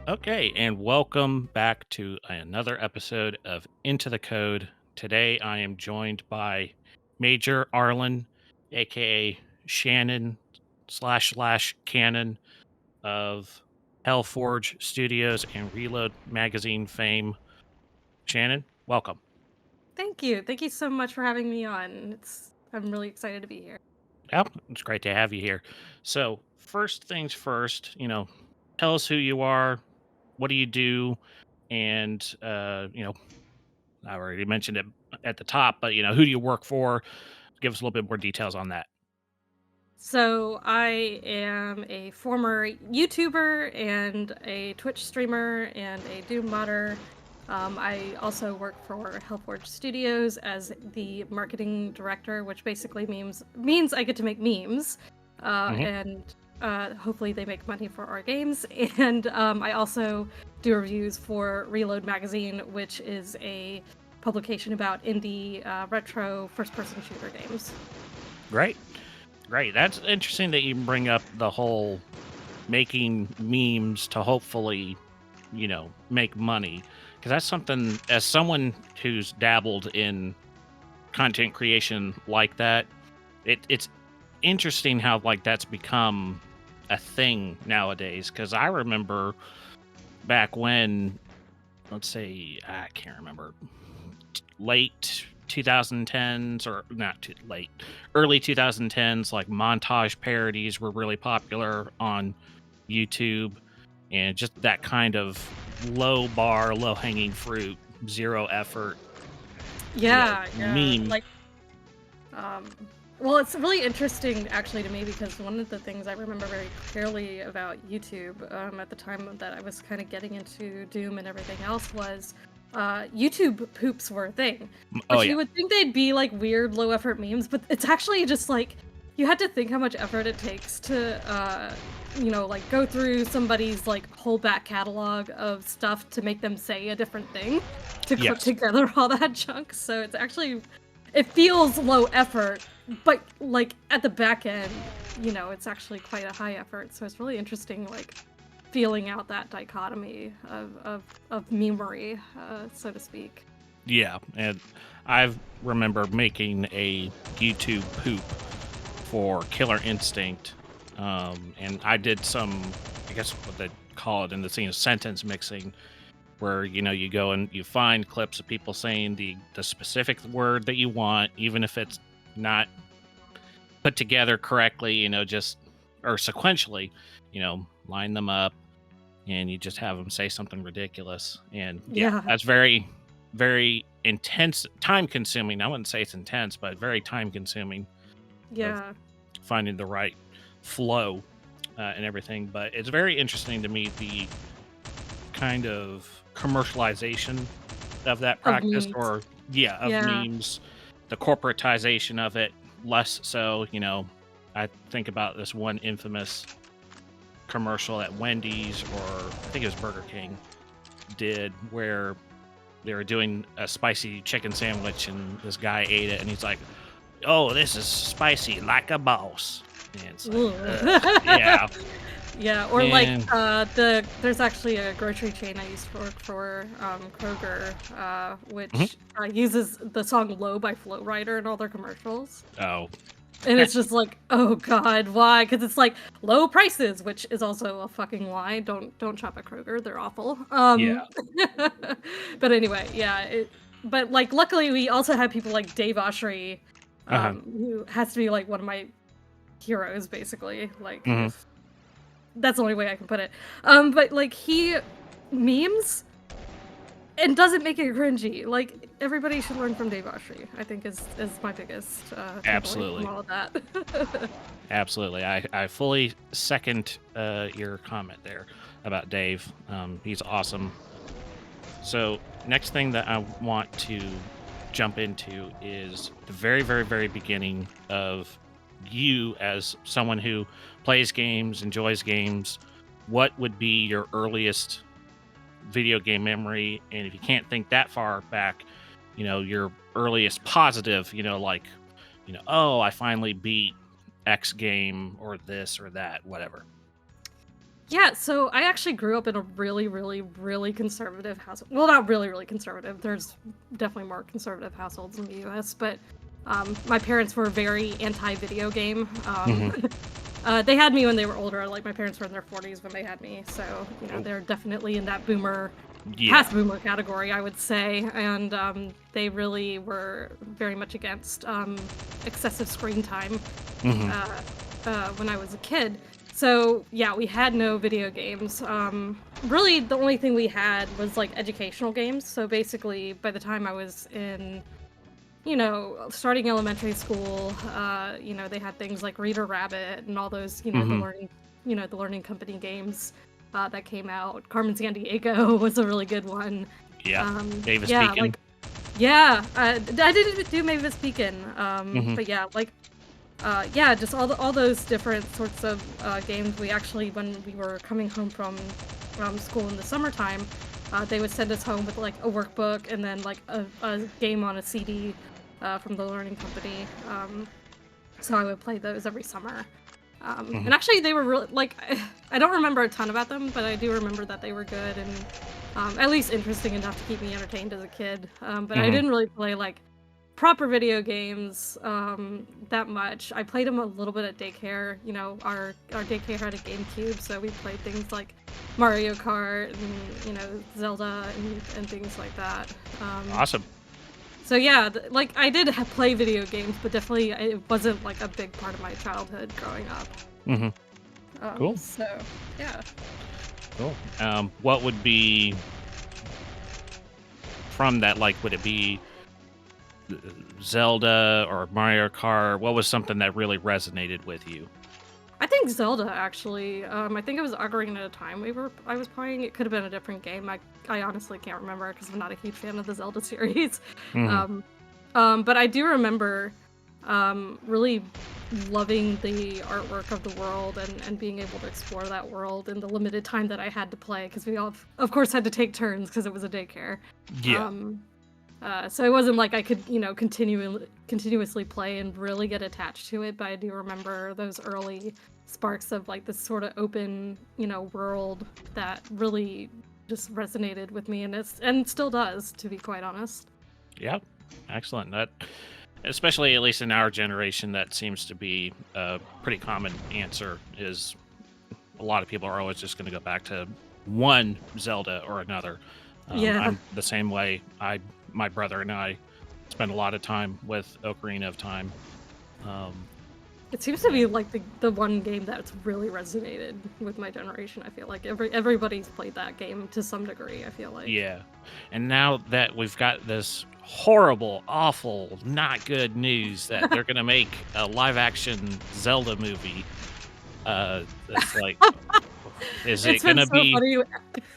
Okay, and welcome back to another episode of Into the Code. Today I am joined by Major Arlen, aka Shannon slash Cannon of Hellforge Studios and Reload Magazine fame. Shannon, welcome. Thank you. Thank you so much for having me on. I'm really excited to be here. Yeah, it's great to have you here. So, first things first, tell us who you are, what do you do, and I already mentioned it at the top, but who do you work for? Give us a little bit more details on that. So, I am a former YouTuber and a Twitch streamer and a Doom modder. I also work for Hellforge Studios as the marketing director, which basically means I get to make memes, Hmm. and hopefully they make money for our games. And I also do reviews for Reload Magazine, which is a publication about indie retro first-person shooter games. Great, great. That's interesting that you bring up the whole making memes to hopefully, make money, because that's something as someone who's dabbled in content creation like that. It's interesting how like that's become a thing nowadays. Because I remember back when, let's say, I can't remember, late 2010s or not too late, early 2010s, like montage parodies were really popular on YouTube, and just that kind of low bar, low hanging fruit, zero effort, Yeah. meme. Um, well, it's really interesting actually to me because one of the things I remember very clearly about YouTube at the time that I was kind of getting into Doom and everything else was YouTube poops were a thing, Oh which yeah, you would think they'd be like weird low effort memes, but it's actually just like you had to think how much effort it takes to like go through somebody's like whole back catalog of stuff to make them say a different thing to clip yes, together all that junk. So it feels low effort, but like at the back end, it's actually quite a high effort. So it's really interesting, like feeling out that dichotomy of memery, so to speak. yeah. And I remember making a YouTube poop for Killer Instinct, and I did some, I guess what they call it in the scene, of sentence mixing, where you go and you find clips of people saying the specific word that you want, even if it's not put together correctly, just or sequentially, line them up, and you just have them say something ridiculous. And yeah, Yeah, that's very, very intense, time consuming. I wouldn't say it's intense, but very time consuming of yeah. finding the right flow and everything. But it's very interesting to me the kind of commercialization of that Of practice, memes. or yeah, of Yeah. memes, the corporatization of it, less so. I think about this one infamous commercial at Wendy's, or I think it was Burger King, did, where they were doing a spicy chicken sandwich and this guy ate it and he's like, "Oh, this is spicy like a boss." And it's like, ugh, Ugh. yeah. Yeah, or like And there's actually a grocery chain I used to work for, Kroger, mhm. which uses the song "Low" by Flow Rider in all their commercials. Oh, And it's just like, "Oh god, why?" Because it's like, low prices, which is also a fucking lie. Don't shop at Kroger, they're awful. yeah. But anyway, yeah, but, like, luckily, we also had people like Dave Oshry, Uh-huh. who has to be, like, one of my heroes, basically, like, Mhm. if that's the only way I can put it. But, like, he memes and doesn't make it cringy. Like, everybody should learn from Dave Oshry, I think is my biggest, takeaway from Absolutely. all of that. Absolutely. I fully second your comment there about Dave. He's awesome. So, next thing that I want to jump into is the very, very, very beginning of you as someone who plays games, enjoys games. What would be your earliest video game memory? And if you can't think that far back, your earliest positive, like, oh, I finally beat X game or this or that, whatever. Yeah, so I actually grew up in a really, really, really conservative house. Well, not really, really conservative. There's definitely more conservative households in the U.S., but my parents were very anti-video game. Hmm. They had me when they were older. Like my parents were in their 40s when they had me, so Oh, they're definitely in that boomer, yeah. past boomer category, I would say. And they really were very much against excessive screen time Hmm. uh, when I was a kid. So yeah, we had no video games. Really, the only thing we had was like educational games. So basically, by the time I was in, starting elementary school, they had things like Reader Rabbit and all those, Hmm. the learning company games that came out. Carmen Sandiego was a really good one. Yeah. Davis Yeah, Beacon. like yeah, I didn't do Mavis Beacon, Hmm. but yeah, like yeah, just all those different sorts of games. We actually, when we were coming home from school in the summertime, they would send us home with like a workbook and then like a game on a CD from the learning company. So I would play those every summer. Hmm. And actually, they were really like I don't remember a ton about them, but I do remember that they were good and at least interesting enough to keep me entertained as a kid. But I Hmm. didn't really play like proper video games that much. I played them a little bit at daycare. Our daycare had a GameCube, so we played things like Mario Kart and Zelda and things like that. Awesome. So yeah, like I did play video games, but definitely it wasn't like a big part of my childhood growing up. Hmm. Cool. So yeah. Cool. What would be from that? Like, would it be Zelda or Mario Kart? What was something that really resonated with you? I think Zelda actually. I think it was Ocarina of Time I was playing. It could have been a different game. I honestly can't remember because I'm not a huge fan of the Zelda series. Hmm. Um, but I do remember really loving the artwork of the world and being able to explore that world in the limited time that I had to play because we all, of course, had to take turns because it was a daycare. Yeah. Um, so it wasn't like I could, continuously play and really get attached to it, but I do remember those early sparks of like this sort of open, world that really just resonated with me and still does, to be quite honest. Yeah. Excellent. That, especially at least in our generation, that seems to be a pretty common answer. Is a lot of people are always just going to go back to one Zelda or another. Yeah. I'm the same way. My brother and I spend a lot of time with Ocarina of Time. Um, It seems to be and like the one game that's really resonated with my generation. I feel like everybody's played that game to some degree, I feel like. yeah, and now that we've got this horrible, awful, not good news that they're gonna make a live action Zelda movie, it's like, is it It's been gonna so be? funny,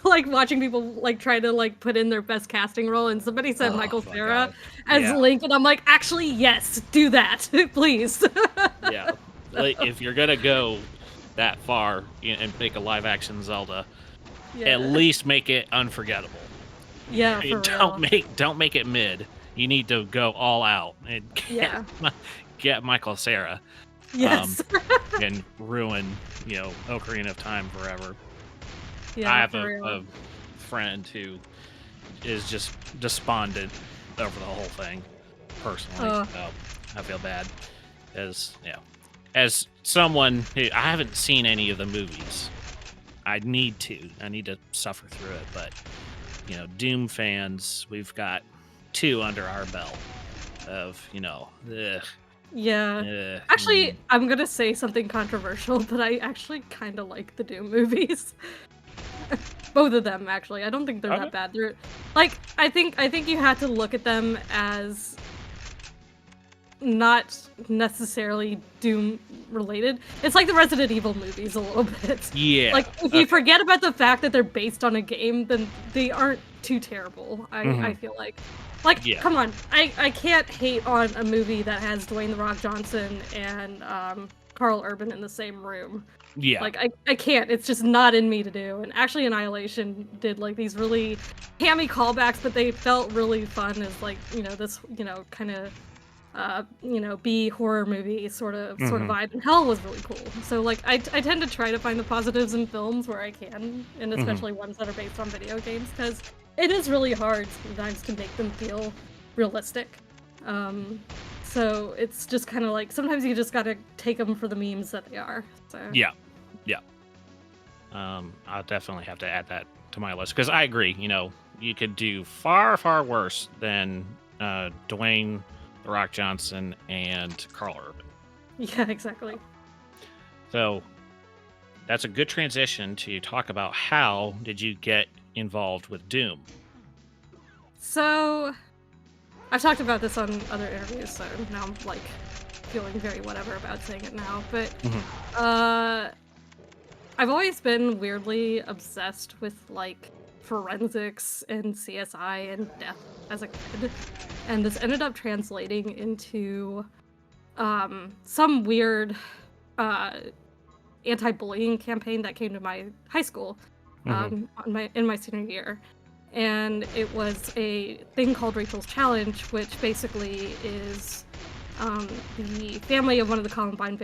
like, watching people, like, try to, like, put in their best casting role, and somebody said Oh Michael my Cera god! as Yeah, Link, and I'm like, "Actually, yes, do that, please." yeah. Like, if you're gonna go that far and make a live action Zelda, at Yeah. least make it unforgettable. Yeah, You for real. don't make it mid. You need to go all out and Yeah. get Michael Cera, um, Yes. and ruin Ocarina of Time forever. I Yeah, have for real. a friend who is just despondent over the whole thing personally. Uh, So I feel bad as as someone who I haven't seen any of the movies. I need to. I need to suffer through it, but Doom fans, we've got two under our belt of, ugh, yeah. ugh, Actually, I'm gonna say something controversial, but I actually kinda like the Doom movies. Both of them, actually. I don't think they're okay. that bad. They're like, I think you have to look at them as not necessarily Doom related. It's like the Resident Evil movies a little bit. Yeah. Like, if you Okay. forget about the fact that they're based on a game, then they aren't too terrible, I Hmm. feel like. Like, Yeah. come on. I can't hate on a movie that has Dwayne The Rock Johnson and Carl Urban in the same room. Yeah. Like, I can't. It's just not in me to do. And actually, Annihilation did like these really hammy callbacks, but they felt really fun as like, this, kind of B horror movie sort of Hmm. vibe, and hell was really cool. So like I tend to try to find the positives in films where I can, and Hmm. especially ones that are based on video games, because it is really hard sometimes to make them feel realistic. Um, so it's just kind of like sometimes you just gotta take them for the memes that they are. So Yeah, yeah. I'll definitely have to add that to my list because I agree. You could do far, far worse than Dwayne the Rock Johnson and Carl Urban. yeah, exactly. So that's a good transition to talk about how did you get involved with Doom. So I've talked about this on other interviews, so now I'm like feeling very whatever about saying it now, but Hmm. uh I've always been weirdly obsessed with like forensics and CSI and death as a kid. And this ended up translating into some weird uh anti-bullying campaign that came to my high school Hmm. in my senior year. And it was a thing called Rachel's Challenge, which basically is the family of one of the Columbine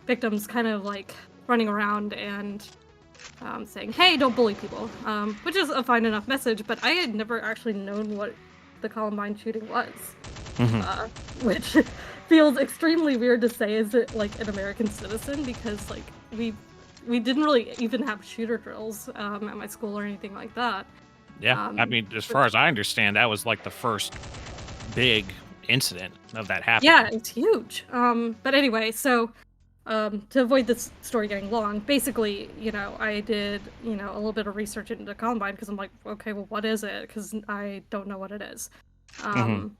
victims kind of like running around and saying, "Hey, don't bully people," which is a fine enough message. But I had never actually known what the Columbine shooting was, Hmm. uh, which feels extremely weird to say as like an American citizen because like we didn't really even have shooter drills at my school or anything like that. Yeah, I Um, mean, as but far as I understand, that was like the first big incident of that yeah, happening. it's huge. But anyway, so to avoid this story getting long, basically, I did, a little bit of research into Columbine because I'm like, okay, well, what is it? Because I don't know what it is. Hmm. Um,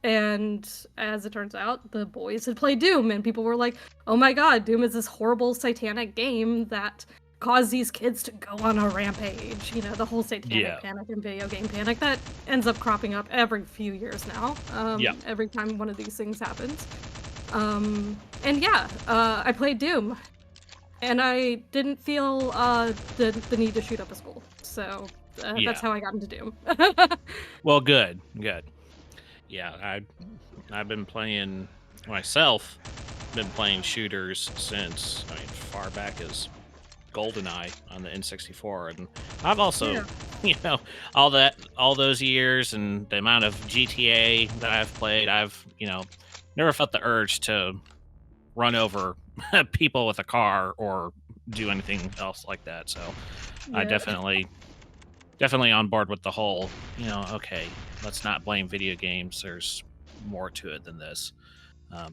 and as it turns out, the boys had played Doom, and people were like, oh my god, Doom is this horrible satanic game that caused these kids to go on a rampage. The whole satanic Yeah. panic and video game panic that ends up cropping up every few years now, Yeah. every time one of these things happens. And yeah, I played Doom, and I didn't feel the need to shoot up a school. So that's Yeah. how I got into Doom. Well, good. Good. Yeah, I've been playing myself. Been playing shooters since far back as GoldenEye on the N64, and I've also Yeah. you know all those years and the amount of GTA that I've played, I've never felt the urge to run over people with a car or do anything else like that. So I Yeah. definitely on board with the whole, okay, let's not blame video games. There's more to it than this.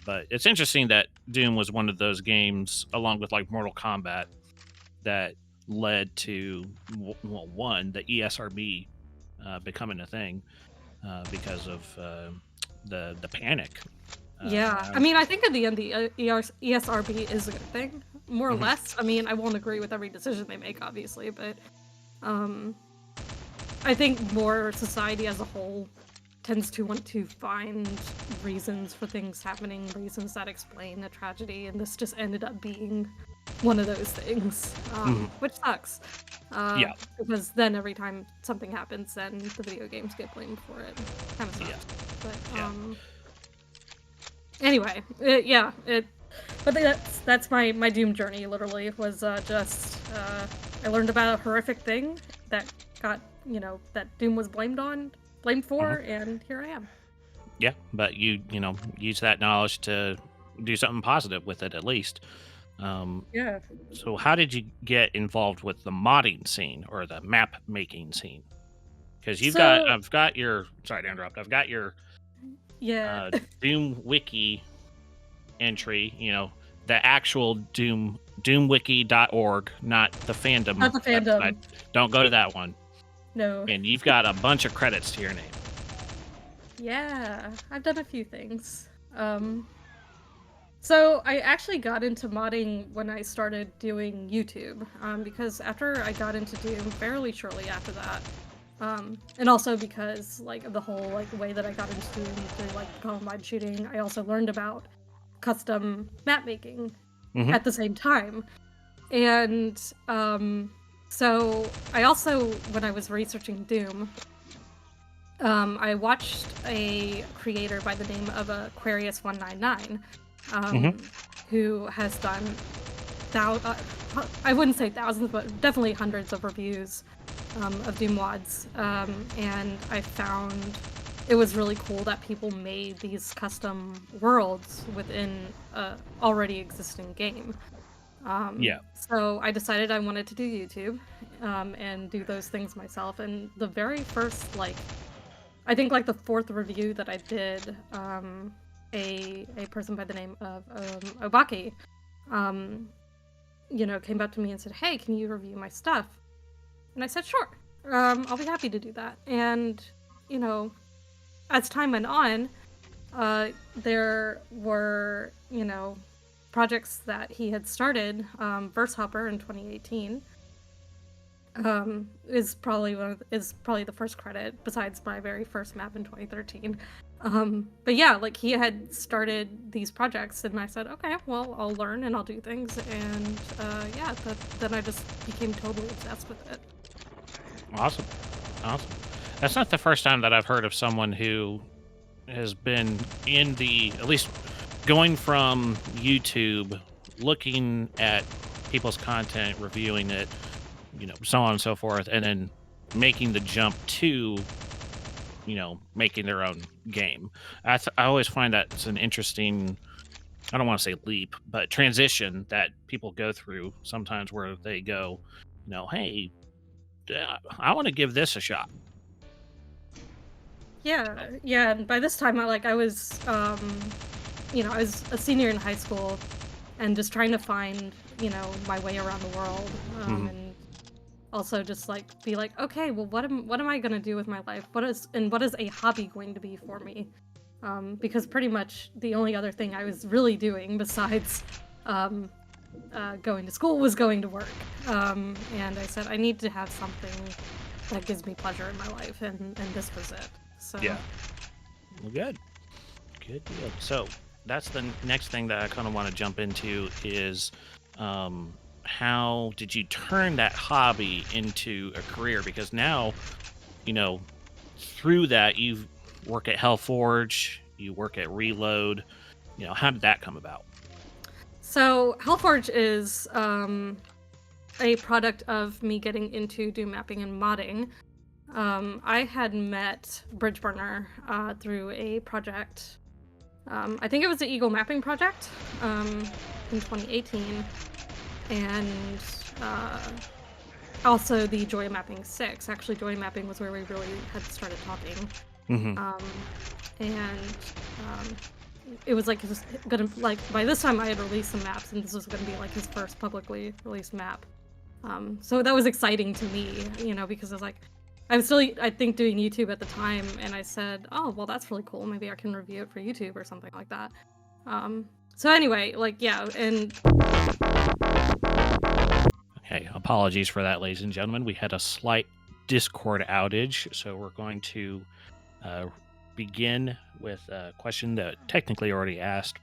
But it's interesting that Doom was one of those games, along with like Mortal Kombat, that led to well, one, the ESRB becoming a thing because of the panic. Yeah. I Around. mean, I think in the end, the ESRB is a good thing, more or Mhm. less. I mean, I won't agree with every decision they make, obviously, but um, I think more society as a whole tends to want to find reasons for things happening, reasons that explain a tragedy, and this just ended up being one of those things, Mhm. which sucks. Yeah, Because then every time something happens, then the video games get blamed for it. Kind of yeah, sucks. But yeah. anyway, but that's my Doom journey. Literally was just I learned about a horrific thing that got that Doom was blamed Mhm. for, and here I am. Yeah, but you use that knowledge to do something positive with it at least. Um, Yeah. so how did you get involved with the modding scene or the map making scene? Because So I've got your, sorry to interrupt, I've got your yeah, Doom Wiki entry, the actual doomwiki.org, not the fandom not the website. fandom. Don't go to that one. No. And you've got a bunch of credits to your name. Yeah, I've done a few things. Um, so I actually got into modding when I started doing YouTube, because after I got into Doom fairly shortly after that, and also because like of the whole like way that I got into Doom through like the Columbine shooting, I also learned about custom map making Hmm. at the same time. And so I also, when I was researching Doom, I watched a creator by the name of Aquarius199, Hmm. um, who has done I wouldn't say thousands, but definitely hundreds of reviews of Doom mods. And I found it was really cool that people made these custom worlds within a already existing game. Yeah. So I decided I wanted to do YouTube, and do those things myself. And the very first, like, I think like the fourth review that I did, a person by the name of Obaki, um, came up to me and said, "Hey, can you review my stuff?" And I said, "Sure, I'll be happy to do that." And you know, as time went on, there were projects that he had started. Verse Hopper in 2018 is probably the first credit besides my very first map in 2013. But yeah, like he had started these projects, and I said, okay, well, I'll learn and I'll do things, and yeah, then I just became totally obsessed with it. Awesome. Awesome. That's not the first time that I've heard of someone who has been in the, at least going from YouTube, looking at people's content, reviewing it, so on and so forth, and then making the jump to, making their own game. I always find that it's an interesting, I don't want to say leap, but transition that people go through sometimes where they go, hey, I want to give this a shot. Yeah, So, yeah. And by this time, I was, I was a senior in high school, and just trying to find, my way around the world, mhm. and also just like be like, okay, well, what am I gonna do with my life? What is a hobby going to be for me? Because pretty much the only other thing I was really doing besides um, going to school was going to work. And I said I need to have something that gives me pleasure in my life, and this was it. So Yeah. Well, good. Good deal. So that's the next thing that I kind of want to jump into is how did you turn that hobby into a career? Because now, you know, through that you work at Hellforge, you work at Reload. How did that come about? so Hellforge is a product of me getting into Doom mapping and modding. I had met Bridgeburner through a project. I think it was the Eagle Mapping project in 2018, and uh, also the Joy Mapping 6. Actually, Joy Mapping was where we really had started talking. Hmm. Um, and um, it was like his, gonna like by this time I had released some maps, and this was gonna be like his first publicly released map. So that was exciting to me, because I was like, I was still, I think, doing YouTube at the time, and I said, oh, well, that's really cool. Maybe I can review it for YouTube or something like that. So anyway, like, yeah, and Okay, apologies for that, ladies and gentlemen. We had a slight Discord outage, so we're going to uh, begin with a question that technically already asked.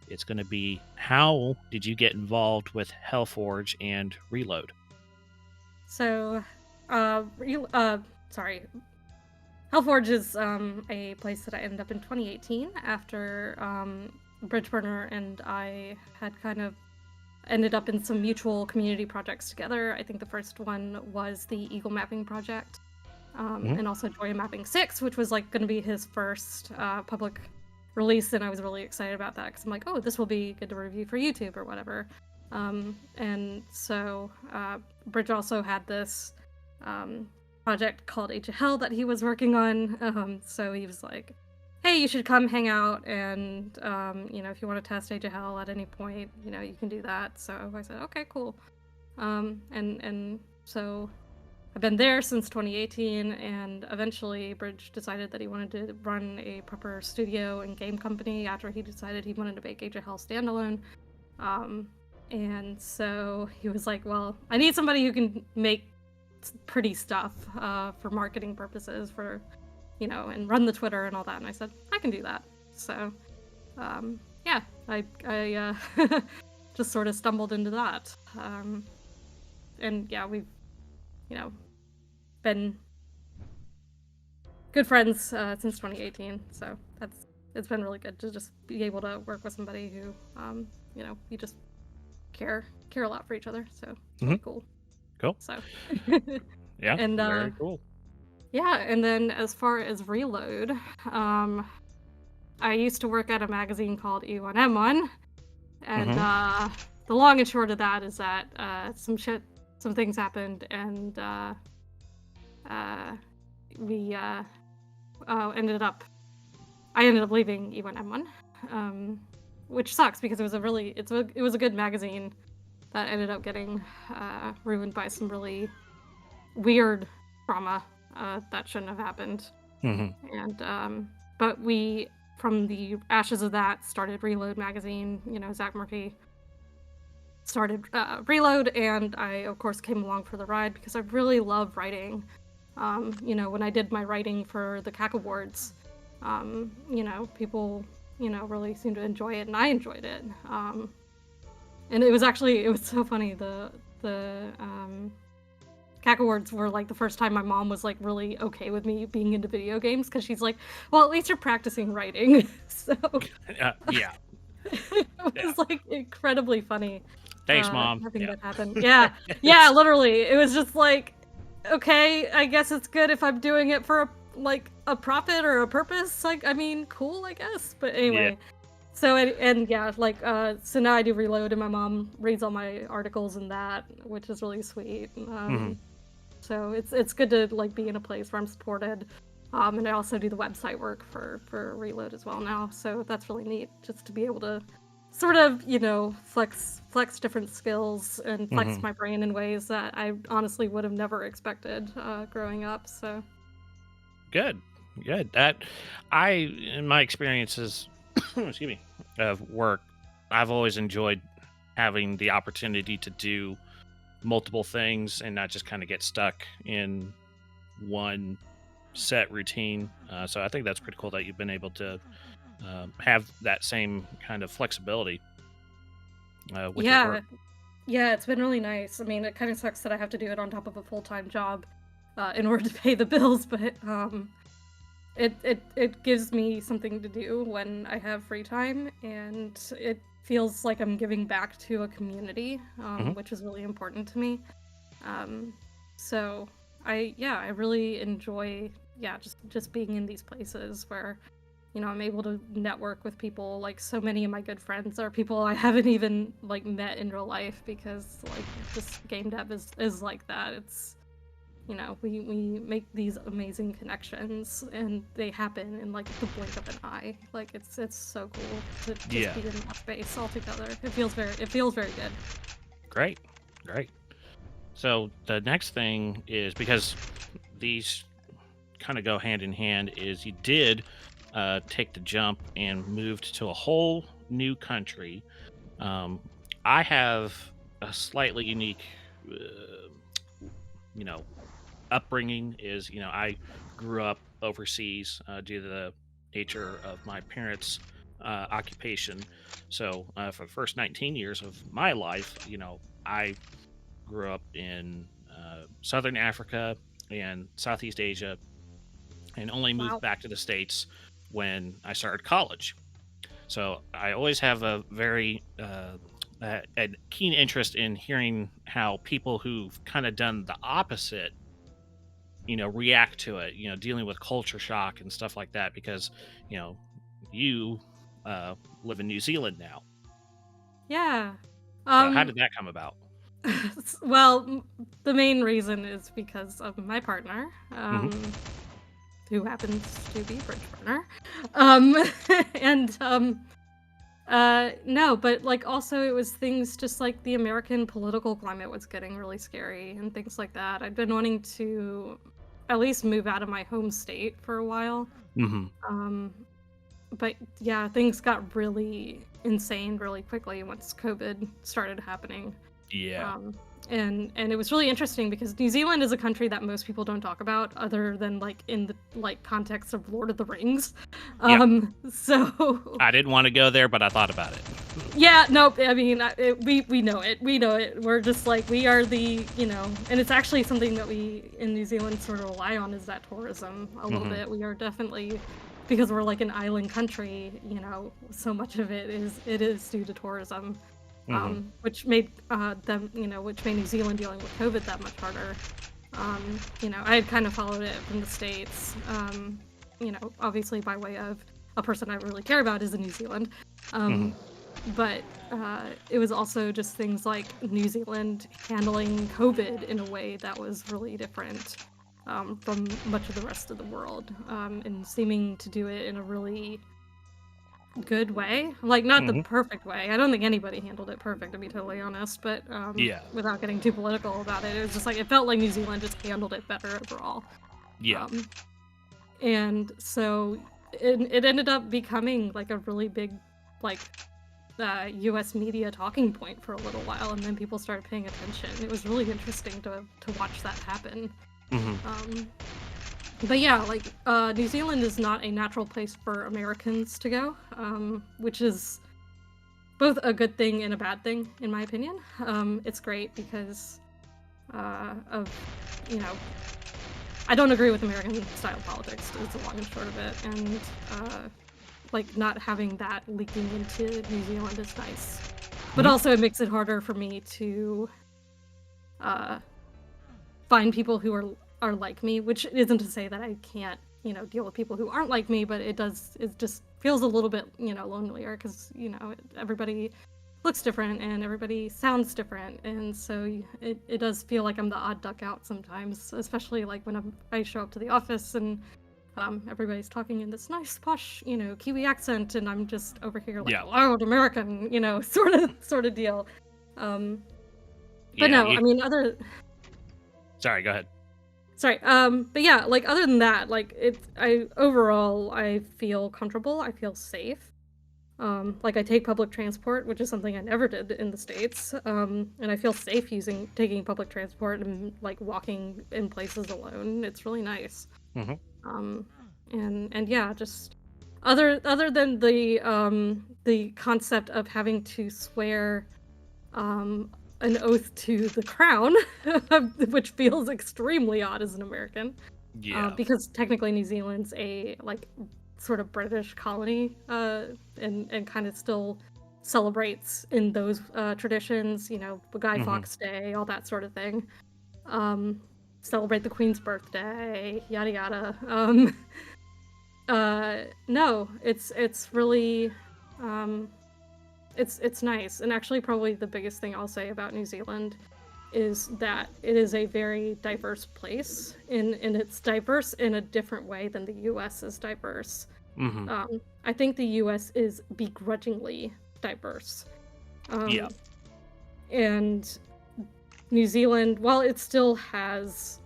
It's going to be, how did you get involved with Hellforge and Reload? so, sorry, Hellforge is a place that I ended up in 2018 after Bridgeburner and I had kind of ended up in some mutual community projects together. I think the first one was the Eagle Mapping project, Mhm. and also Joy Mapping 6, which was like going to be his first public release, and I was really excited about that because I'm like, oh, this will be good to review for YouTube or whatever. And so Bridge also had this um, project called Age of Hell that he was working on. So he was like, hey, you should come hang out, and if you want to test Age of Hell at any point, you can do that. So I said, okay, cool. And so I've been there since 2018, and eventually Bridge decided that he wanted to run a proper studio and game company after he decided he wanted to make Age of Hell standalone. Um, and so he was like, well, I need somebody who can make pretty stuff for marketing purposes, and run the Twitter and all that. And I said, I can do that. So, yeah, I just sort of stumbled into that. And yeah, we've, you know, been good friends since 2018. So it's been really good to just be able to work with somebody who, you just care a lot for each other. So it's Hmm. really cool. Cool. So, Yeah. and Very cool. yeah, and then as far as Reload, I used to work at a magazine called E1M1, and Hmm. the long and short of that is that some things happened, and uh, we ended up I ended up leaving E1M1, which sucks because it was a good magazine that ended up getting ruined by some really weird trauma that shouldn't have happened. Hmm. And but we, from the ashes of that, started Reload magazine. Zach Murphy started Reload, and I of course came along for the ride because I really love writing. When I did my writing for the CAC Awards, people really seemed to enjoy it, and I enjoyed it. And it was so funny. The CAC Awards were like the first time my mom was like really okay with me being into video games, because she's like, well, at least you're practicing writing. So Yeah. it Yeah. was like incredibly funny Thanks, Mom. having Yeah. that happen. Yeah, yeah, literally. It was just like, okay, I guess it's good if I'm doing it for a profit or a purpose. Like, I mean, cool, I guess. But Yeah. anyway, so and yeah, so now I do Reload, and my mom reads all my articles and that, which is really sweet. Hmm. So it's good to like be in a place where I'm supported. And I also do the website work for Reload as well now. So that's really neat, just to be able to sort of, flex different skills and Hmm. flex my brain in ways that I honestly would have never expected growing up. So Good. Good. In my experiences, excuse me, of work, I've always enjoyed having the opportunity to do multiple things and not just kind of get stuck in one set routine. So I think that's pretty cool that you've been able to have that same kind of flexibility with your yeah, work. yeah, it's been really nice. I mean, it kind of sucks that I have to do it on top of a full-time job in order to pay the bills, but it gives me something to do when I have free time, and it feels like I'm giving back to a community, Hmm. which is really important to me. Um, so I really enjoy, just being in these places where, I'm able to network with people. Like, so many of my good friends are people I haven't even like met in real life, because like this game dev is like that. It's, we make these amazing connections, and they happen in like the blink of an eye. Like, it's so cool to just Yeah. be in that space all together. It feels very good. Great. Great. So the next thing is, because these kind of go hand in hand, is you did take the jump and moved to a whole new country. Um, I have a slightly unique, uh, you know, upbringing. Is I grew up overseas due to the nature of my parents' occupation. So for the first 19 years of my life, I grew up in Southern Africa and Southeast Asia, and only moved Wow. back to the States when I started college. So I always have a very a keen interest in hearing how people who've kind of done the opposite, react to it. Dealing with culture shock and stuff like that. Because you know, you live in New Zealand now. Yeah. So how Um, did that come about? well, the main reason is because of my partner, Hmm. who happens to be Bridge partner. Um, and no, but like also it was things just like the American political climate was getting really scary and things like that. I'd been wanting to at least move out of my home state for a while. Hmm. Um, but yeah, things got really insane really quickly once COVID started happening. Yeah. Um, and it was really interesting because New Zealand is a country that most people don't talk about other than like in the like context of Lord of the Rings. Yep. So I didn't want to go there, but I thought about it. yeah, nope. I mean, we know it. We know it. We're just like we are the and it's actually something that we in New Zealand sort of rely on is that tourism a little bit. We are definitely because we're like an island country. So much of it is due to tourism. Which made which made New Zealand dealing with COVID that much harder. I had kind of followed it from the States, obviously by way of a person I really care about is in New Zealand. But it was also just things like New Zealand handling COVID in a way that was really different from much of the rest of the world, and seeming to do it in a really good way, like not the perfect way. I don't think anybody handled it perfect, to be totally honest, but Yeah. without getting too political about it, it was just like it felt like New Zealand just handled it better overall. Yeah. And so it ended up becoming like a really big like US media talking point for a little while, and then people started paying attention. It was really interesting to watch that happen. But yeah, like New Zealand is not a natural place for Americans to go, which is both a good thing and a bad thing, in my opinion. It's great because of, I don't agree with American style politics, is the long and short of it, and like not having that leaking into New Zealand is nice. But also it makes it harder for me to find people who are like me, which isn't to say that I can't, deal with people who aren't like me, but it just feels a little bit, lonelier because, everybody looks different and everybody sounds different. And so it does feel like I'm the odd duck out sometimes, especially like when I show up to the office and everybody's talking in this nice posh, Kiwi accent, and I'm just over here like loud American, sort of deal. But no, I mean, Sorry, go ahead. Sorry, but yeah, like other than that, like overall I feel comfortable, I feel safe. Like I take public transport, which is something I never did in the States. And I feel safe taking public transport and like walking in places alone. It's really nice. And yeah, just other than the concept of having to swear an oath to the crown, which feels extremely odd as an American. Yeah. Because technically New Zealand's a like sort of British colony, and kind of still celebrates in those traditions, the Guy Fawkes Day, all that sort of thing. Celebrate the Queen's birthday, yada yada. No, it's really it's nice, and actually probably the biggest thing I'll say about New Zealand is that it is a very diverse place, and it's diverse in a different way than the US is diverse. I think the US is begrudgingly diverse. And New Zealand, while it still has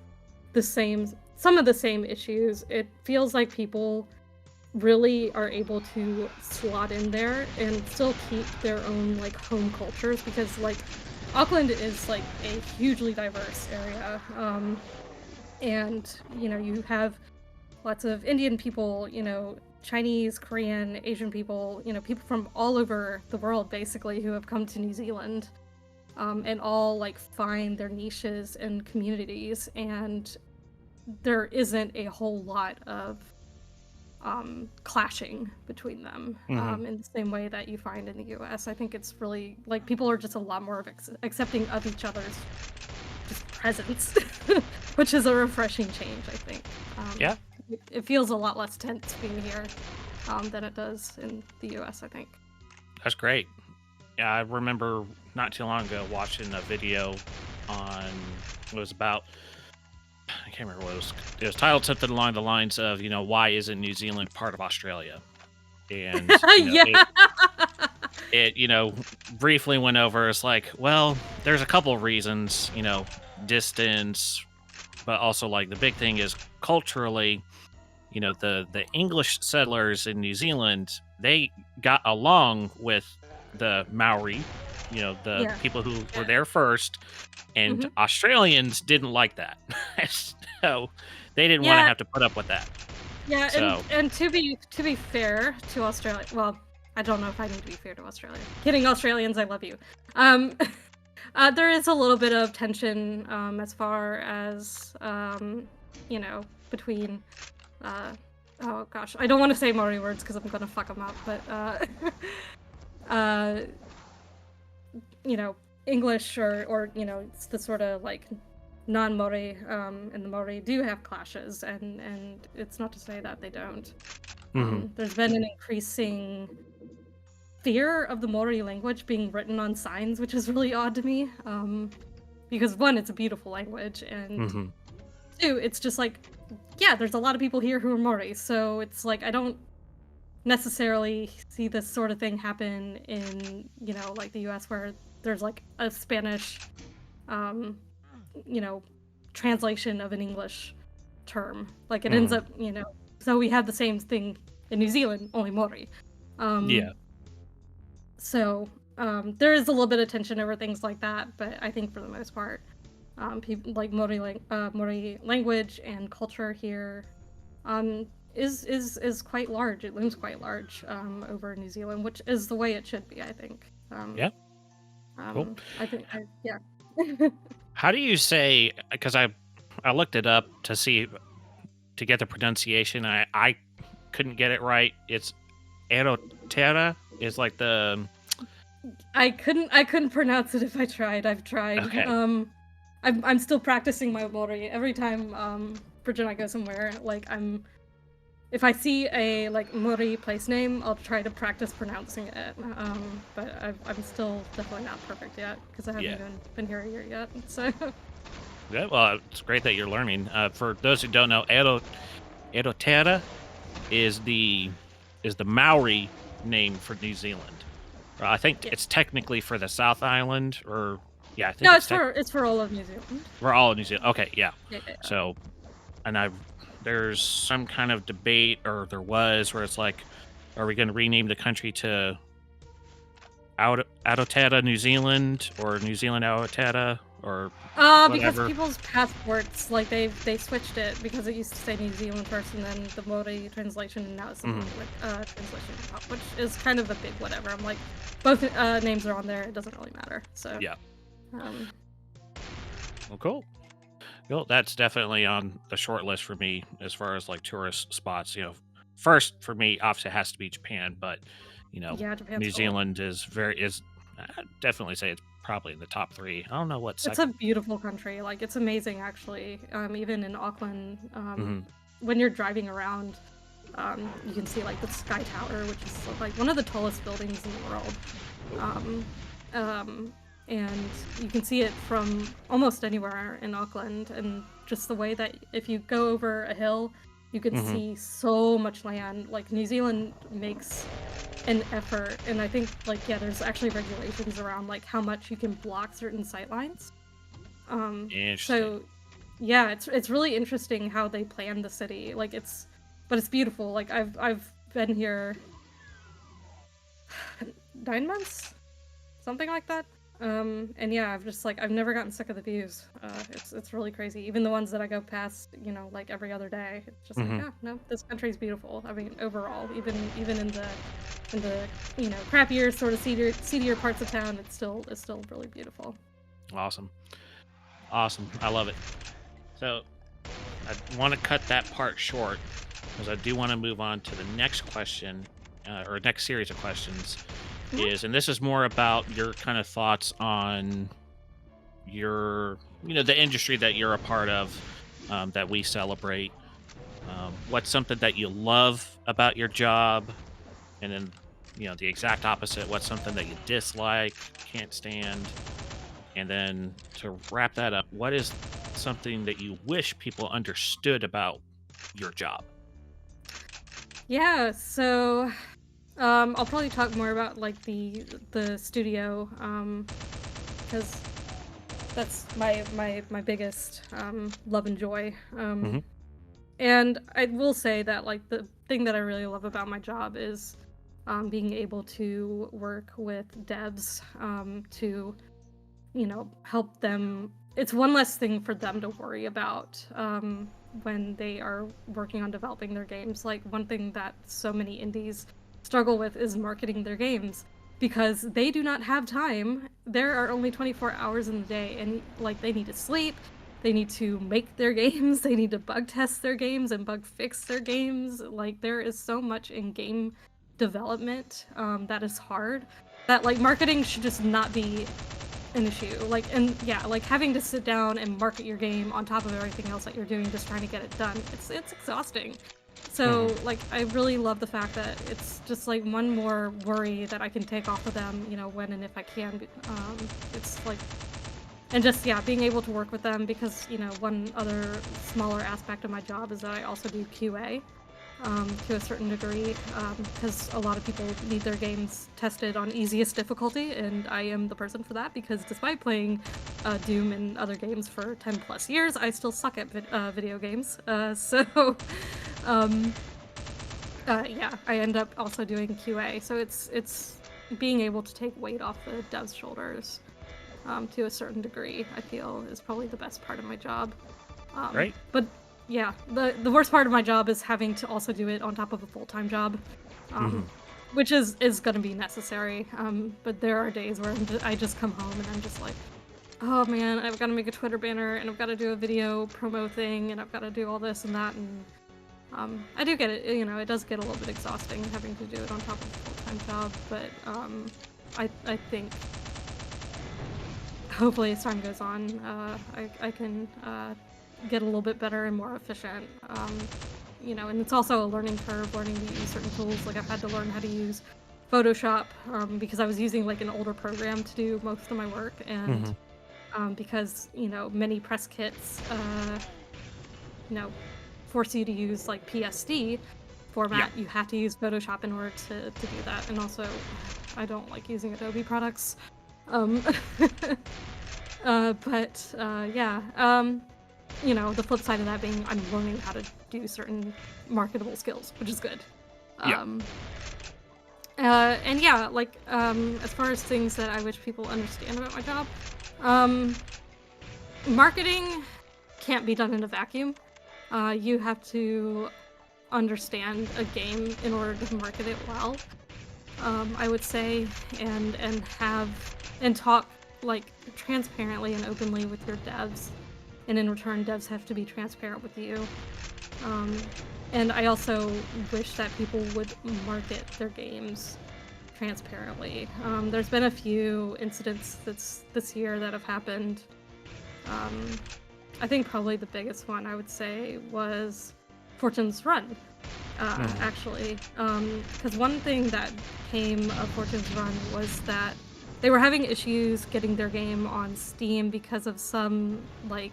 some of the same issues, it feels like people really are able to slot in there and still keep their own like home cultures, because like Auckland is like a hugely diverse area, and you have lots of Indian people, Chinese, Korean, Asian people, people from all over the world basically who have come to New Zealand, and all like find their niches and communities, and there isn't a whole lot of clashing between them, in the same way that you find in the US. I think it's really like people are just a lot more accepting of each other's just presence, which is a refreshing change, I think. It feels a lot less tense being here than it does in the US, I think. That's great. Yeah, I remember not too long ago watching a video on it was about, I can't remember what it was. It was titled something along the lines of, why isn't New Zealand part of Australia? And it briefly went over. It's like, well, there's a couple of reasons, distance, but also like the big thing is culturally, the English settlers in New Zealand, they got along with the Maori, the Yeah. people who were Yeah. there first, and Hmm. Australians didn't like that. So they didn't want to Yeah. have to put up with that. Yeah. So, And to be fair to Australia, well, I don't know if I need to be fair to Australia. Kidding, Australians, I love you. Um, there is a little bit of tension as far as between uh, oh gosh, I don't want to say Maori words because I'm gonna fuck them up, but uh, you know, English or it's the sort of like non-Maori and the Maori do have clashes, and it's not to say that they don't. mhm, There's been an increasing fear of the Maori language being written on signs, which is really odd to me. Because one, it's a beautiful language, and mhm, two, it's just like, yeah, there's a lot of people here who are Maori, so it's like I don't necessarily see this sort of thing happen in, like the US where there's like a Spanish, um, you know, translation of an English term. Like it ends mhm. up, so we have the same thing in New Zealand, only Maori. Yeah. Um, so there is a little bit of tension over things like that, but I think for the most part, people like Maori language and culture here um, is quite large. It looms quite large over New Zealand, which is the way it should be, I think. Yeah. Cool. I think, yeah. How do you say? Because I looked it up to see to get the pronunciation. I couldn't get it right. It's Aotearoa is like the I couldn't pronounce it if I tried. I've tried. okay. I'm still practicing my Maori every time Bridget and I go somewhere. Like if I see a like Maori place name, I'll try to practice pronouncing it. But I'm still definitely not perfect yet because I haven't Yeah. even been here a year yet. So Yeah. Well, it's great that you're learning. For those who don't know, Aotearoa is the Maori name for New Zealand. I think yeah, it's technically for the South Island, or yeah, I think no, it's it's for all of New Zealand. we're all in New Zealand. Okay, yeah. Yeah, yeah, yeah. So, and there's some kind of debate, or there was, where it's like, are we going to rename the country to Aotearoa, New Zealand, or New Zealand Aotearoa, or Because whatever? people's passports, like they switched it because it used to say New Zealand first and then the Maori translation, and now it's the Hmm. translation on top, which is kind of a big whatever. I'm like, both names are on there. It doesn't really matter. So, Yeah. um, Well, cool. Well, that's definitely on the short list for me as far as like tourist spots. First for me, obviously, it has to be Japan, but yeah, Japan's New cool. Zealand is I'd definitely say it's probably in the top three. I don't know what It's a second. beautiful country. Like it's amazing, actually. Even in Auckland, Hmm. when you're driving around, you can see like the Sky Tower, which is like one of the tallest buildings in the world. Um, and you can see it from almost anywhere in Auckland, and just the way that if you go over a hill, you could Hmm. see so much land. Like New Zealand makes an effort, and I think like yeah, there's actually regulations around like how much you can block certain sightlines. Interesting. So yeah, it's really interesting how they plan the city. Like but it's beautiful. Like I've been here 9 months, something like that. And yeah, I've never gotten sick of the views. It's really crazy. Even the ones that I go past, like every other day, it's just like, Hmm. yeah, no, this country's beautiful. I mean, overall, even in the crappier sort of seedier parts of town, it's still really beautiful. Awesome. Awesome. I love it. So I want to cut that part short because I do want to move on to the next question, or next series of questions. Mhm. And this is more about your kind of thoughts on the industry that you're a part of, that we celebrate. What's something that you love about your job, and then the exact opposite. What's something that you dislike, can't stand, and then to wrap that up, what is something that you wish people understood about your job? Yeah, so I'll probably talk more about like the studio, because that's my biggest love and joy. Hmm. And I will say that like the thing that I really love about my job is being able to work with devs to, help them. It's one less thing for them to worry about when they are working on developing their games. Like, one thing that so many indies struggle with is marketing their games because they do not have time. There are only 24 hours in the day, and like, they need to sleep, they need to make their games, they need to bug test their games and bug fix their games. Like, there is so much in game development that is hard that, like, marketing should just not be an issue. Like, and yeah, like, having to sit down and market your game on top of everything else that you're doing, just trying to get it done, it's exhausting. So, like, I really love the fact that it's just like one more worry that I can take off of them, when and if I can. It's like, and just, yeah, being able to work with them because, one other smaller aspect of my job is that I also do QA. To a certain degree, because a lot of people need their games tested on easiest difficulty, and I am the person for that because despite playing Doom and other games for 10 plus years, I still suck at video games. Yeah, I end up also doing QA, so it's being able to take weight off the devs' shoulders to a certain degree, I feel, is probably the best part of my job. Right. But yeah, the worst part of my job is having to also do it on top of a full-time job, which is going to be necessary. But there are days where I just come home and I'm just like, oh man, I've got to make a Twitter banner and I've got to do a video promo thing and I've got to do all this and that, and I do get it. It does get a little bit exhausting having to do it on top of a full-time job. But I think hopefully as time goes on, I can get a little bit better and more efficient. And it's also a learning curve, learning to use certain tools. Like, I've had to learn how to use Photoshop because I was using like an older program to do most of my work, and because many press kits force you to use like PSD format. You have to use Photoshop in order to do that. And also, I don't like using Adobe products. The flip side of that being I'm learning how to do certain marketable skills, which is good. As far as things that I wish people understand about my job, marketing can't be done in a vacuum. You have to understand a game in order to market it well, I would say, and talk like transparently and openly with your devs. And in return, devs have to be transparent with you. And I also wish that people would market their games transparently. There's been a few incidents this year that have happened. I think probably the biggest one, I would say, was Fortune's Run, actually. Because one thing that came of Fortune's Run was that they were having issues getting their game on Steam because of some, like,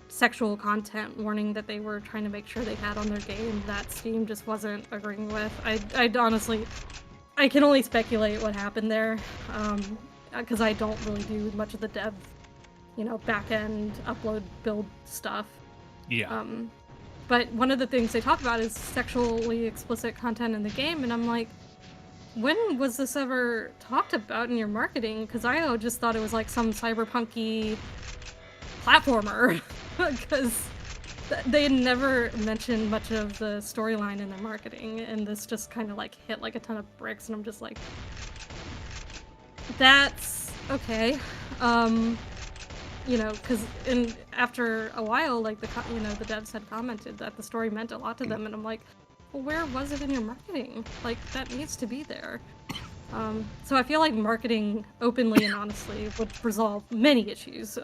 sexual content warning that they were trying to make sure they had on their game that Steam just wasn't agreeing with. I honestly, I can only speculate what happened there, because I don't really do much of the dev, back-end upload build stuff. Yeah. But one of the things they talk about is sexually explicit content in the game, and I'm like, when was this ever talked about in your marketing? Because I just thought it was like some cyberpunky platformer, because they had never mentioned much of the storyline in their marketing, and this just kind of like hit like a ton of bricks, and I'm just like, that's okay. Because after a while, like the devs had commented that the story meant a lot to them, and I'm like, well, where was it in your marketing? Like, that needs to be there. So I feel like marketing openly and honestly would resolve many issues.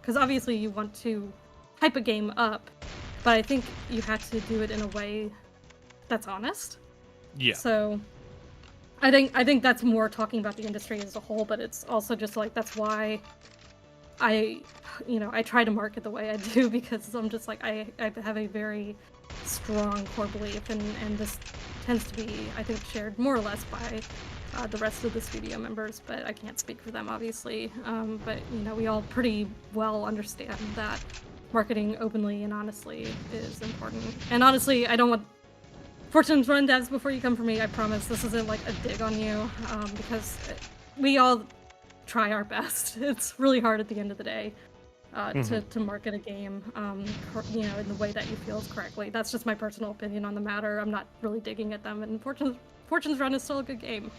Because obviously you want to hype a game up, but I think you have to do it in a way that's honest. Yeah. So I think that's more talking about the industry as a whole, but it's also just like, that's why I try to market the way I do, because I'm just like, I have a very strong core belief, and this tends to be, I think, shared more or less by the rest of the studio members, but I can't speak for them, obviously. But we all pretty well understand that marketing openly and honestly is important. And honestly, I don't want Fortune's Run devs, before you come for me, I promise this isn't like a dig on you, because we all try our best. It's really hard at the end of the day to market a game, in the way that you feel is correctly. That's just my personal opinion on the matter. I'm not really digging at them, and Fortune's Run is still a good game.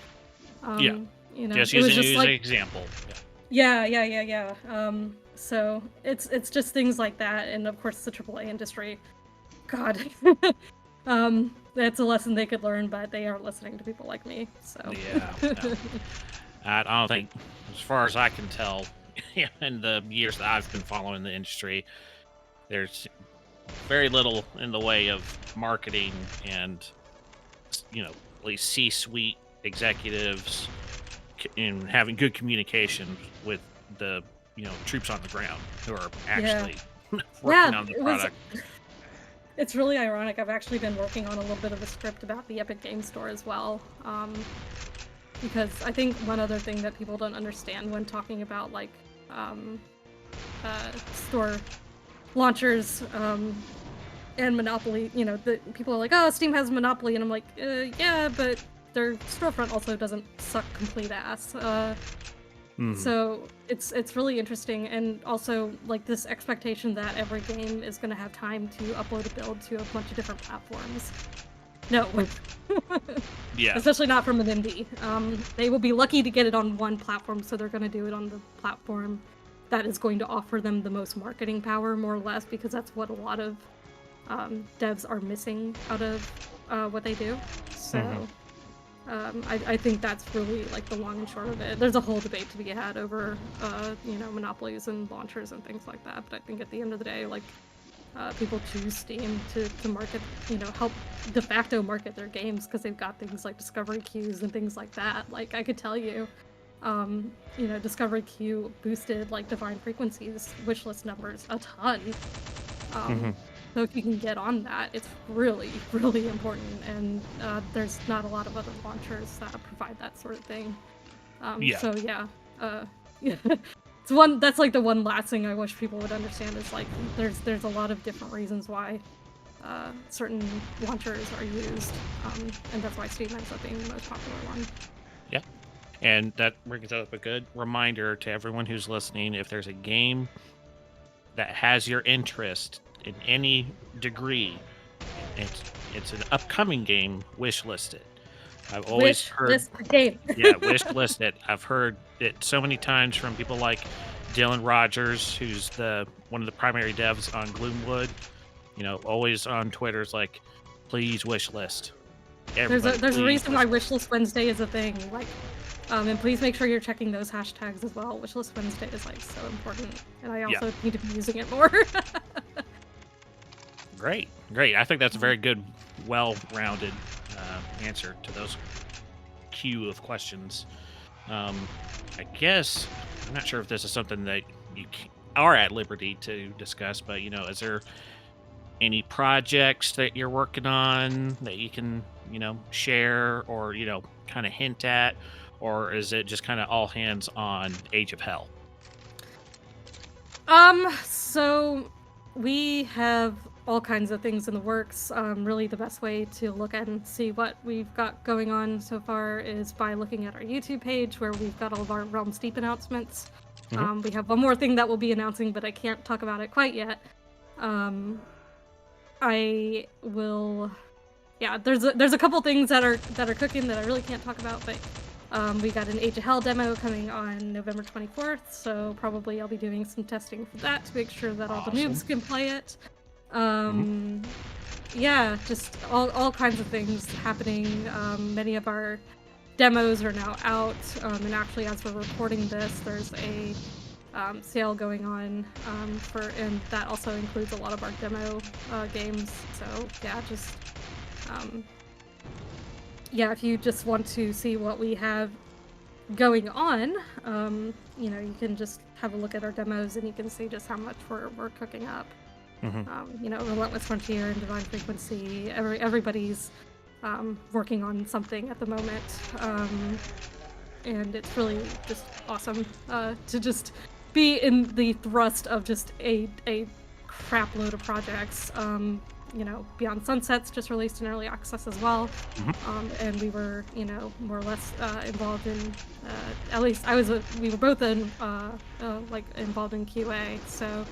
Yeah. Just It was using you just as an like, example. yeah. So it's just things like that, and of course the AAA industry. God, that's a lesson they could learn, but they aren't listening to people like me. So Yeah. No. I don't think, as far as I can tell, in the years that I've been following the industry, there's very little in the way of marketing and, at least C-suite executives and having good communication with the, troops on the ground who are actually working on the product. It's really ironic. I've actually been working on a little bit of a script about the Epic Game Store as well. Because I think one other thing that people don't understand when talking about like store launchers and monopoly, the people are like, oh, Steam has a monopoly, and I'm like, yeah, but their storefront also doesn't suck complete ass. So it's really interesting, and also like this expectation that every game is going to have time to upload a build to a bunch of different platforms. No. Yeah. Especially not from an indie. They will be lucky to get it on one platform, so they're going to do it on the platform that is going to offer them the most marketing power, more or less, because that's what a lot of devs are missing out of what they do. So I think that's really like the long and short of it. There's a whole debate to be had over monopolies and launchers and things like that, but I think at the end of the day, like, people choose Steam to market, help de facto market their games because they've got things like discovery queues and things like that. Like, I could tell you, discovery queue boosted like Divine Frequency's wishlist numbers a ton. So if you can get on that, it's really, really important, and there's not a lot of other launchers that provide that sort of thing. So it's that's like the one last thing I wish people would understand is like there's a lot of different reasons why certain launchers are used, and that's why Steam ends up being the most popular one. Yeah, and that brings up a good reminder to everyone who's listening: if there's a game that has your interest in any degree, it's an upcoming game, wishlist it. I've always heard wishlist it. I've heard it so many times from people like Dylan Rogers, who's one of the primary devs on Gloomwood. Always on Twitter is like, please wishlist. There's a reason why Wishlist Wednesday is a thing. Like, and please make sure you're checking those hashtags as well. Wishlist Wednesday is like so important, and I also need to be using it more. Great. I think that's a very good, well-rounded answer to those queue of questions. I guess I'm not sure if this is something that you are at liberty to discuss, but is there any projects that you're working on that you can share or kind of hint at, or is it just kind of all hands on Age of Hell? So we have all kinds of things in the works. Really the best way to look at and see what we've got going on so far is by looking at our YouTube page, where we've got all of our Realms Deep announcements. We have one more thing that we'll be announcing, but I can't talk about it quite yet. There's a couple things that are cooking that I really can't talk about, but we got an Age of Hell demo coming on November 24th, so probably I'll be doing some testing for that to make sure that all the noobs can play it. Yeah, just all kinds of things happening. Many of our demos are now out, and actually as we're recording this, there's a sale going on, and that also includes a lot of our demo games. So if you just want to see what we have going on, you can just have a look at our demos and you can see just how much we're cooking up. Relentless Frontier and Divine Frequency, everybody's working on something at the moment, and it's really just awesome to just be in the thrust of just a crap load of projects. Beyond Sunsets just released in early access as well. Mhm. And we were, more or less involved in, at least we were both like involved in QA. So,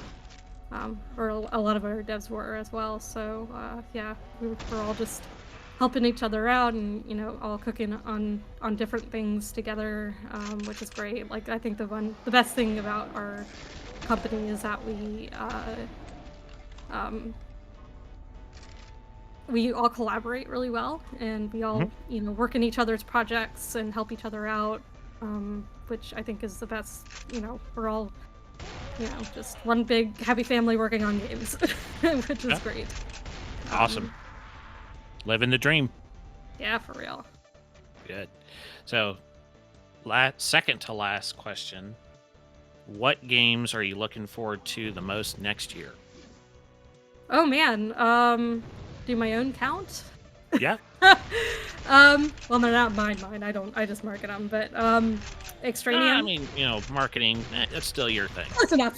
or a lot of our devs were as well. So, yeah, we're all just helping each other out and, all cooking on different things together, which is great. Like, I think the best thing about our company is that um, we all collaborate really well, and we Mhm. all, work in each other's projects and help each other out, which I think is the best. We're all, just one big happy family working on games, which is Yeah. great. Awesome. Um, Living the dream. yeah, for real. Good. So, second to last question. What games are you looking forward to the most next year? Oh man, do my own count? Yeah. Well, they're not mine. I just market them, but I Extranium. mean, marketing, that's still your thing. Close enough.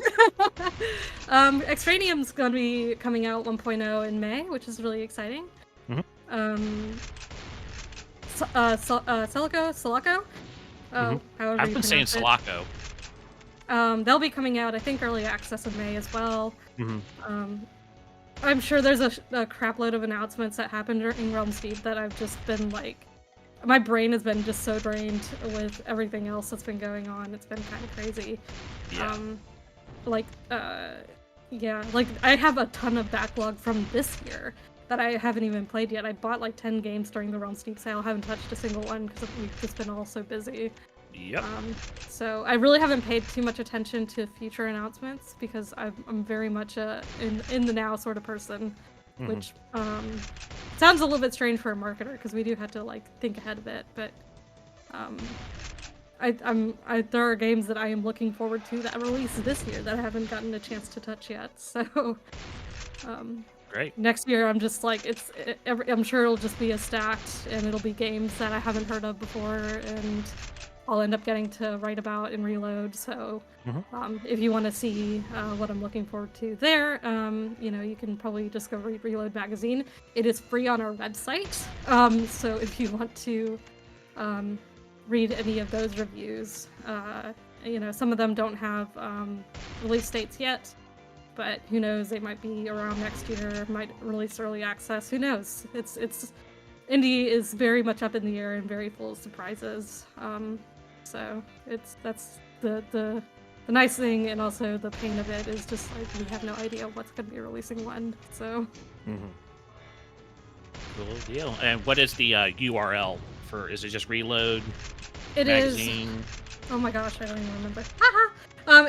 Extranium's gonna be coming out 1.0 in May, which is really exciting. Mhm. Um, Sulaco? Mhm. Oh, however I've you been saying pronounce it. Sulaco. They'll be coming out, I think, early access in May as well. Mhm. Um, I'm sure there's a crap load of announcements that happened during Realms Deep that I've just been like, my brain has been just so drained with everything else that's been going on. It's been kind of crazy. Yeah. Um, like, yeah, like I have a ton of backlog from this year that I haven't even played yet. I bought like 10 games during the Realms Deep sale. Haven't touched a single one because we've just been all so busy. Yep. So I really haven't paid too much attention to future announcements because I'm very much a in the now sort of person, Mhm. which sounds a little bit strange for a marketer because we do have to like think ahead of it. But um, there are games that I am looking forward to that release this year that I haven't gotten a chance to touch yet. So Great. next year I'm just like I'm sure it'll just be a stacked and it'll be games that I haven't heard of before and I'll end up getting to write about and reload. So Mhm. if you want to see what I'm looking forward to there, you can probably just go read Reload Magazine. It is free on our website. So if you want to read any of those reviews, some of them don't have release dates yet, but who knows? They might be around next year, might release early access. Who knows? It's indie is very much up in the air and very full of surprises. So that's the nice thing, and also the pain of it is just like we have no idea what's going to be releasing when. So Mhm. Cool deal. And what is the URL for? Is it just Reload it is. Magazine? Oh my gosh, I don't even remember.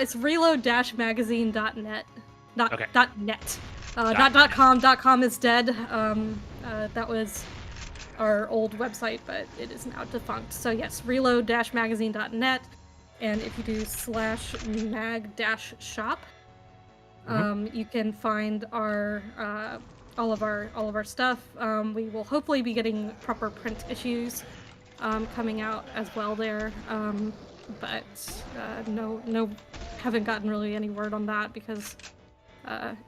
It's reload-magazine.net. Not Okay. .net. Dot Not .com. .com is dead. That was our old website, but it is now defunct. So yes, reload-magazine.net, and if you do /mag-shop, Mhm. you can find our all of our stuff. We will hopefully be getting proper print issues coming out as well there, but no, haven't gotten really any word on that because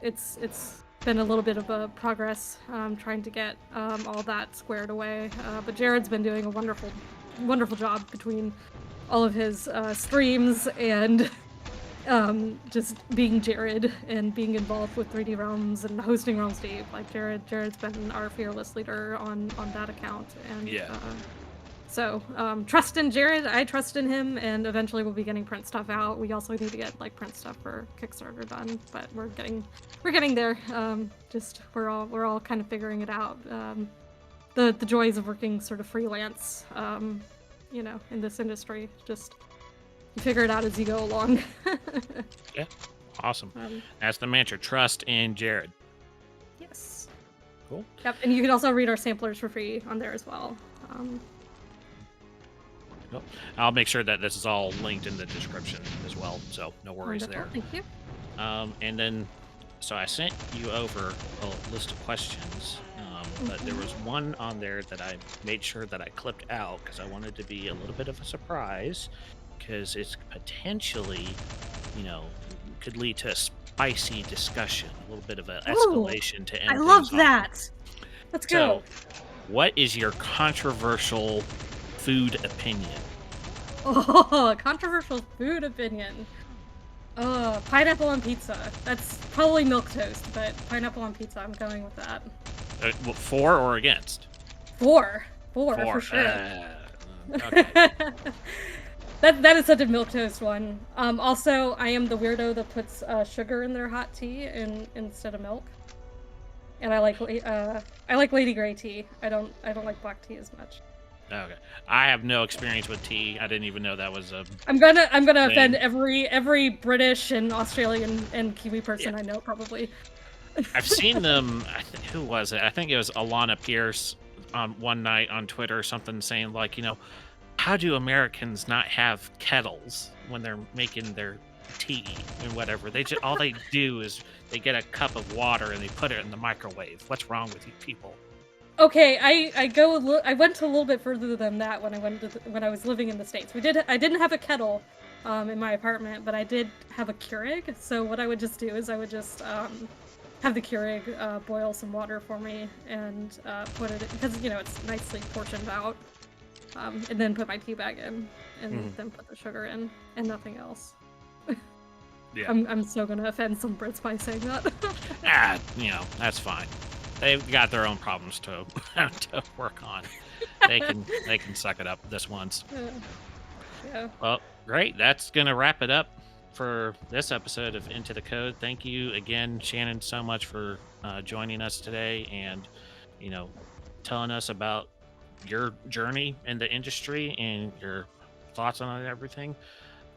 it's been a little bit of a progress trying to get all that squared away. But Jared's been doing a wonderful job between all of his streams and just being Jared and being involved with 3D Realms and hosting Realms Deep. Like Jared's been our fearless leader on that account, and Yeah. so trust in Jared. I trust in him, and eventually we'll be getting print stuff out. We also need to get like print stuff for Kickstarter done, but we're getting there. Just we're all kind of figuring it out. The joys of working sort of freelance, in this industry. Just you figure it out as you go along. Yeah. Awesome. Um, That's the mantra. Trust in Jared. yes. Cool. Yep, and you can also read our samplers for free on there as well. Cool. I'll make sure that this is all linked in the description as well, so no worries Wonderful. there. Thank you. And then, so I sent you over a list of questions, but there was one on there that I made sure that I clipped out because I wanted to be a little bit of a surprise because it's potentially, could lead to spicy discussion, a little bit of an Ooh, escalation to end I things love off. that. Let's go. So, what is your controversial food opinion? Oh, controversial food opinion. Oh, pineapple on pizza. That's probably milquetoast, but pineapple on pizza. I'm going with that. For or against? Four for For. sure. Okay. That is such a milquetoast one. Also, I am the weirdo that puts sugar in their hot tea instead of milk. And I like Lady Grey tea. I don't like black tea as much. Okay. I have no experience with tea. I didn't even know that was a. I'm gonna thing. offend every British and Australian and Kiwi person I know probably. I've seen them. Who was it? I think it was Alana Pierce one night on Twitter or something saying like, how do Americans not have kettles when they're making their tea and whatever? They just all they do is they get a cup of water and they put it in the microwave. What's wrong with you people? Okay, I went a little bit further than that when when I was living in the States. I didn't have a kettle in my apartment, but I did have a Keurig. So what I would just do is I would just have the Keurig boil some water for me and put it, because it's nicely portioned out, and then put my tea bag in and then put the sugar in and nothing else. Yeah. I'm so gonna offend some Brits by saying that. That's fine. They've got their own problems to work on. They can suck it up this once. Yeah. Well, great. That's gonna wrap it up for this episode of Into the Code. Thank you again, Shannon, so much for joining us today and telling us about your journey in the industry and your thoughts on everything.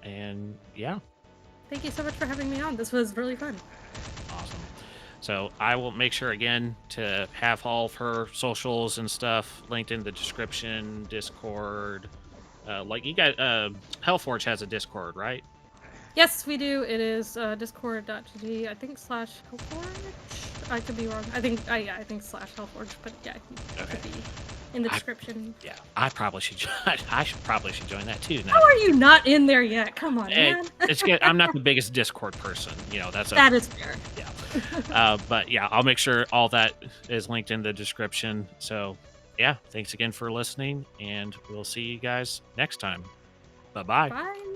And yeah. Thank you so much for having me on. This was really fun. Awesome. So I will make sure again to have all of her socials and stuff linked in the description, Discord. Like you guys, Hellforge has a Discord, right? Yes, we do. It is discord.gg, I think /Hellforge. I could be wrong. I think /Hellforge, but yeah, it could be in the description. I probably should. I probably should join that too. Now. How are you not in there yet? Come on, man. It's good. I'm not the biggest Discord person. That is fair. Yeah. But yeah, I'll make sure all that is linked in the description. So yeah, thanks again for listening, and we'll see you guys next time. Bye-bye. Bye.